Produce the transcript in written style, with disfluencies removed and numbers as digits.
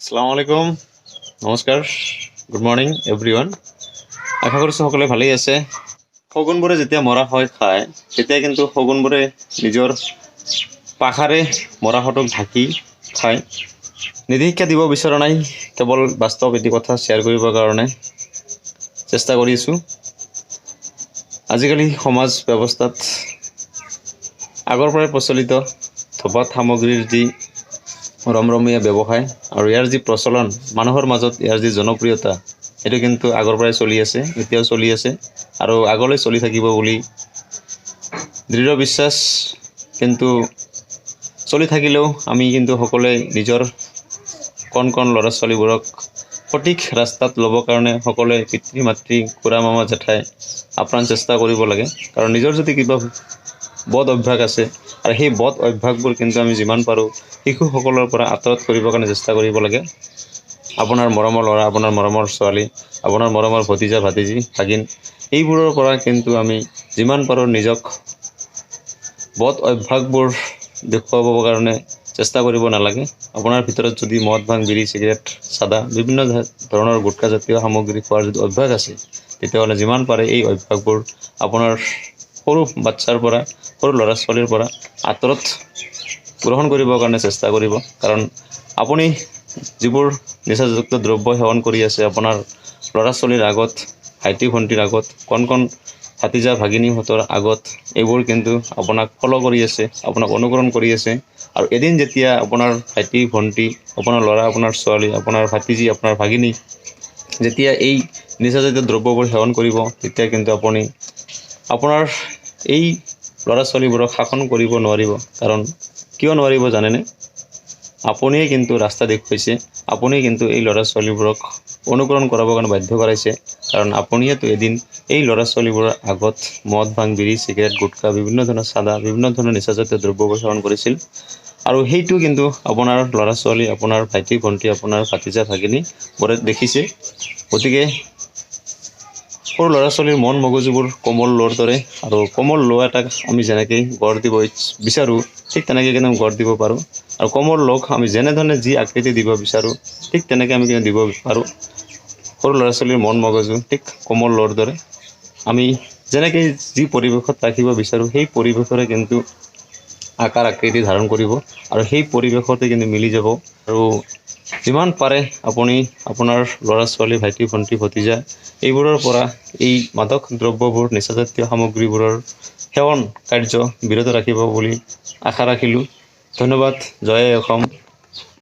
আসসালামু আলাইকুম, নমস্কাৰ, গুড মৰ্ণিং এভৰিৱান। আশা কৰিছোঁ সকলোৱে ভালেই আছে। শগুনবোৰে যেতিয়া মৰা হয় খায়, তেতিয়া কিন্তু শগুনবোৰে নিজৰ পাখাৰে মৰাশটোক ঢাকি খায়। নিৰ্দেশিকা দিব বিচৰা নাই, কেৱল বাস্তৱ এটি কথা শ্বেয়াৰ কৰিবৰ কাৰণে চেষ্টা কৰি আছোঁ। আজিকালি সমাজ ব্যৱস্থাত আগৰ পৰাই প্ৰচলিত ধপাত সামগ্ৰীৰ যি ৰমৰমীয়া ব্যৱসায় আৰু ইয়াৰ যি প্ৰচলন, মানুহৰ মাজত ইয়াৰ যি জনপ্ৰিয়তা, সেইটো কিন্তু আগৰ পৰাই চলি আছে, এতিয়াও চলি আছে আৰু আগলৈ চলি থাকিব বুলি দৃঢ় বিশ্বাস। কিন্তু চলি থাকিলেও আমি কিন্তু সকলোৱে নিজৰ কণ কণ ল'ৰা ছোৱালীবোৰক সঠিক ৰাস্তাত ল'বৰ কাৰণে সকলোৱে পিতৃ মাতৃ খুৰা মামা জেঠাই আপ্ৰাণ চেষ্টা কৰিব লাগে। কাৰণ নিজৰ যদি কিবা বদ অভ্যাস আছে আৰু সেই বদ অভ্যাসবোৰ কিন্তু আমি যিমান পাৰোঁ শিশুসকলৰ পৰা আঁতৰত কৰিবৰ কাৰণে চেষ্টা কৰিব লাগে। আপোনাৰ মৰমৰ ল'ৰা, আপোনাৰ মৰমৰ ছোৱালী, আপোনাৰ মৰমৰ ভতিজা ভাতিজী ভাগিন, এইবোৰৰ পৰা কিন্তু আমি যিমান পাৰোঁ নিজক বদ অভ্যাসবোৰ দেখুৱাবৰ কাৰণে চেষ্টা কৰিব নালাগে। আপোনাৰ ভিতৰত যদি মদ ভাং বিড়ি চিগাৰেট চাদা বিভিন্ন ধৰণৰ গুটখা জাতীয় সামগ্ৰী খোৱাৰ যদি অভ্যাস আছে, তেতিয়াহ'লে যিমান পাৰে এই অভ্যাসবোৰ আপোনাৰ সৰু বাচ্ছাৰ পৰা, সৰু ল'ৰা ছোৱালীৰ পৰা আঁতৰত গ্ৰহণ কৰিবৰ কাৰণে চেষ্টা কৰিব। কাৰণ আপুনি যিবোৰ নিচাযুক্ত দ্ৰব্য সেৱন কৰি আছে আপোনাৰ ল'ৰা ছোৱালীৰ আগত, ভাইটি ভণ্টিৰ আগত, কণ কণ ভাতিজা ভাগিনীহঁতৰ আগত, এইবোৰ কিন্তু আপোনাক ফ'ল' কৰি আছে, আপোনাক অনুকৰণ কৰি আছে। আৰু এদিন যেতিয়া আপোনাৰ ভাইটি ভণ্টি, আপোনাৰ ল'ৰা, আপোনাৰ ছোৱালী, আপোনাৰ ভাতিজী, আপোনাৰ ভাগিনী যেতিয়া এই নিচাজাতীয় দ্ৰব্যবোৰ সেৱন কৰিব, তেতিয়া কিন্তু আপুনি আপোনাৰ এই ল'ৰা ছোৱালীবোৰক শাসন কৰিব নোৱাৰিব। কাৰণ কিয় নোৱাৰিব জানেনে? আপুনিয়ে কিন্তু ৰাস্তা দেখুৱাইছে, আপুনি কিন্তু এই ল'ৰা ছোৱালীবোৰক অনুকৰণ কৰাবৰ কাৰণে বাধ্য কৰাইছে। কাৰণ আপুনিয়েতো এদিন এই ল'ৰা ছোৱালীবোৰৰ আগত মদ ভাং বিড়ি চিগাৰেট গুটখা বিভিন্ন ধৰণৰ চাদা বিভিন্ন ধৰণৰ নিচাজাতীয় দ্ৰব্যবোৰ সেৱন কৰিছিল। আৰু সেইটো কিন্তু আপোনাৰ ল'ৰা ছোৱালী, আপোনাৰ ভাইটি ভণ্টি, আপোনাৰ ভাতিজা ভাগিনীবোৰে দেখিছে। গতিকে সৰু ল'ৰা ছোৱালীৰ মন মগজুবোৰ কোমল ল'ৰ দৰে, আৰু কোমল ল' এটাক আমি যেনেকৈ গঢ় দিব বিচাৰোঁ, ঠিক তেনেকৈ কিন্তু গঢ় দিব পাৰোঁ। আৰু কোমল ল'ক আমি যেনেধৰণে যি আকৃতি দিব বিচাৰোঁ, ঠিক তেনেকৈ আমি কিন্তু দিব পাৰোঁ। সৰু ল'ৰা ছোৱালীৰ মন মগজু ঠিক কোমল ল'ৰ দৰে, আমি যেনেকৈ যি পৰিৱেশত ৰাখিব বিচাৰোঁ সেই পৰিৱেশৰে কিন্তু আকাৰ আকৃতি ধাৰণ কৰিব আৰু সেই পৰিৱেশতে কিন্তু মিলি যাব। আৰু যিমান পাৰে আপুনি আপোনাৰ ল'ৰা ছোৱালী, ভাইটি ভণ্টি ভতিজা এইবোৰৰ পৰা এই মাদক দ্ৰব্যবোৰ, নিচাজাতীয় সামগ্ৰীবোৰৰ সেৱন কাৰ্য বিৰত ৰাখিব বুলি আশা ৰাখিলোঁ। ধন্যবাদ। জয় অসম।